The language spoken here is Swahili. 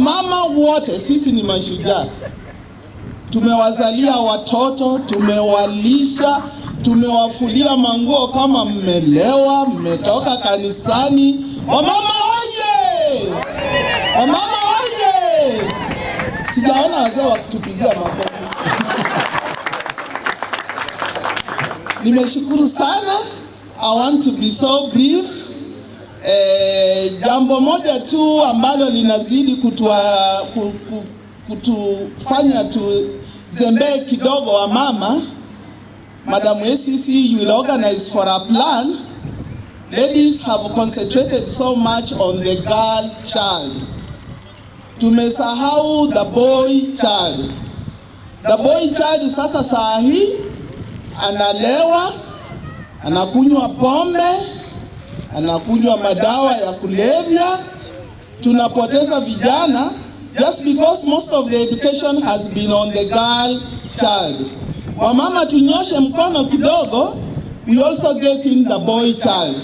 Wamama wote sisi ni mashujaa. Tumewazalia watoto, tumewalisha, tumewafulia manguo kama mmelewa, mmetoka kanisani. Wamama oye! Wamama oye! Sijaona wazee wakitupigia makofi. Nimeshukuru sana. I want to be so brief. Jambo moja tu ambalo linazidi kutufanya tuzembee kidogo wa mama. Madam Kisii, you will organize for a plan. Ladies have concentrated so much on the girl child. Tumesahau the boy child. The boy child sasa saa hii analewa, anakunywa pombe, anakunywa madawa ya kulevya. Tunapoteza vijana just because most of the education has been on the girl child. Wamama tunyoshe mkono kidogo, we also get in the boy child.